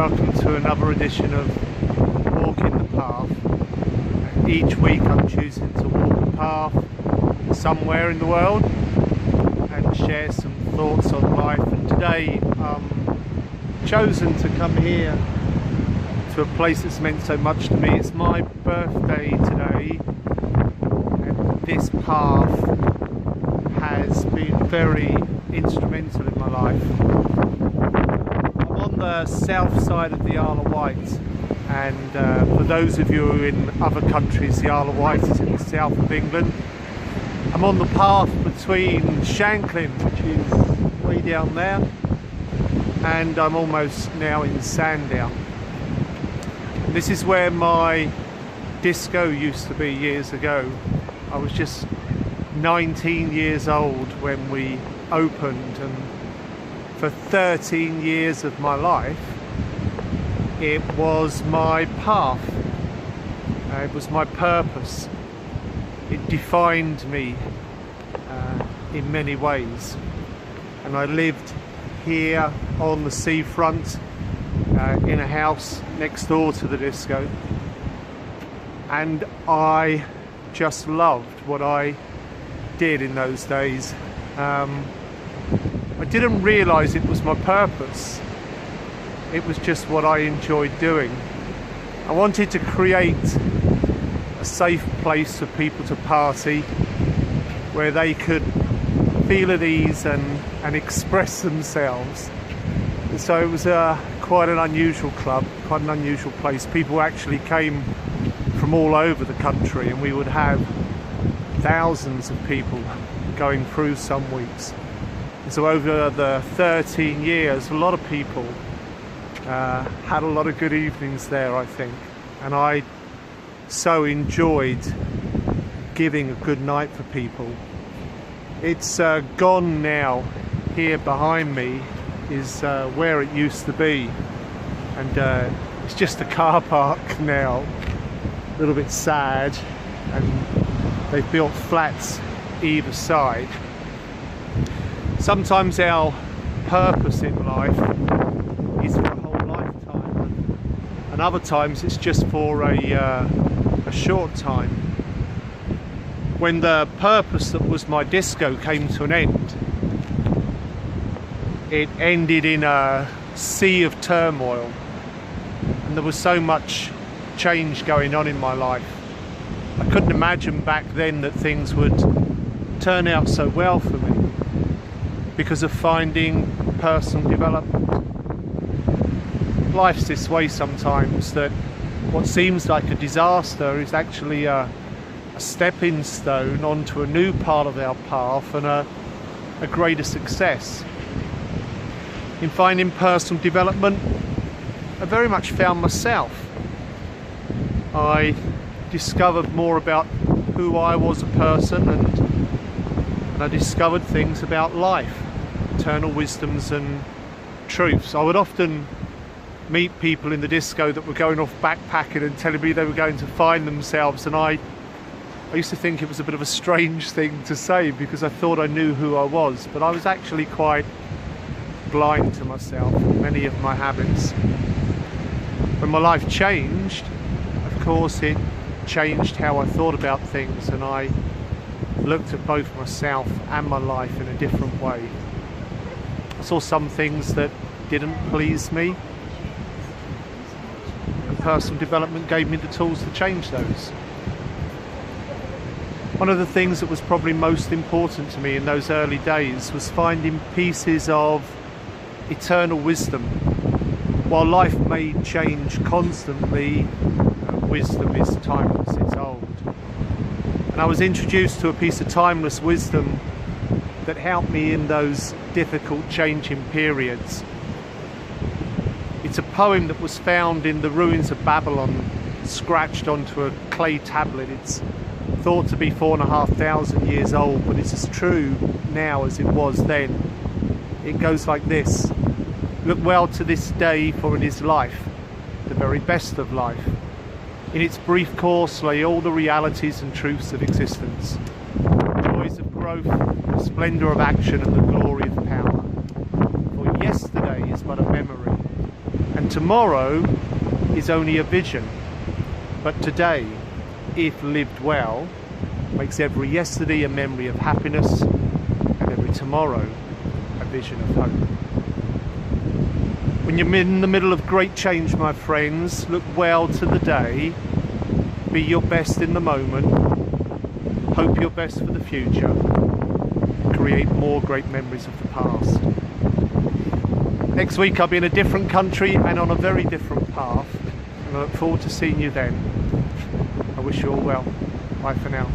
Welcome to another edition of Walking the Path. Each week I'm choosing to walk a path somewhere in the world and share some thoughts on life. And today I'm chosen to come here to a place that's meant so much to me. It's my birthday today, and this path has been very instrumental in my life. I'm on the south side of the Isle of Wight, and for those of you in other countries, the Isle of Wight is in the south of England. I'm on the path between Shanklin, which is way down there, and I'm almost now in Sandown. This is where my disco used to be years ago. I was just 19 years old when we opened, and for 13 years of my life it was my path, it was my purpose. It defined me in many ways, and I lived here on the seafront in a house next door to the disco, and I just loved what I did in those days. I didn't realise it was my purpose. It was just what I enjoyed doing. I wanted to create a safe place for people to party, where they could feel at ease and express themselves. And so it was quite an unusual club, quite an unusual place. People actually came from all over the country, and we would have thousands of people going through some weeks. And so over the 13 years, a lot of people had a lot of good evenings there, I think. And I so enjoyed giving a good night for people. It's gone now. Here behind me is where it used to be, and it's just a car park now. A little bit sad, and they've built flats either side. Sometimes our purpose in life is for a whole lifetime, and other times it's just for a short time. When the purpose that was my disco came to an end, it ended in a sea of turmoil, and there was so much change going on in my life. I couldn't imagine back then that things would turn out so well for me because of finding personal development. Life's this way sometimes, that what seems like a disaster is actually a stepping stone onto a new part of our path and a greater success. In finding personal development, I very much found myself. I discovered more about who I was as a person, and I discovered things about life, eternal wisdoms and truths. I would often meet people in the disco that were going off backpacking and telling me they were going to find themselves, and I used to think it was a bit of a strange thing to say, because I thought I knew who I was, but I was actually quite blind to myself and many of my habits. When my life changed, of course it changed how I thought about things, and I looked at both myself and my life in a different way. I saw some things that didn't please me, and personal development gave me the tools to change those. One of the things that was probably most important to me in those early days was finding pieces of eternal wisdom. While life may change constantly, wisdom is timeless, it's old. And I was introduced to a piece of timeless wisdom that helped me in those difficult changing periods. It's a poem that was found in the ruins of Babylon, scratched onto a clay tablet. It's thought to be 4,500 years old, but it's as true now as it was then. It goes like this: look well to this day, for it is life, the very best of life. In its brief course lay all the realities and truths of existence, the joys of growth, the splendour of action, and the glory of power. For yesterday is but a memory, And tomorrow is only a vision. But today, if lived well, makes every yesterday a memory of happiness and every tomorrow a vision of hope. When you're in the middle of great change, my friends, look well to the day, be your best in the moment, hope your best for the future, create more great memories of the past. Next week I'll be in a different country and on a very different path, and I look forward to seeing you then. I wish you all well. Bye for now.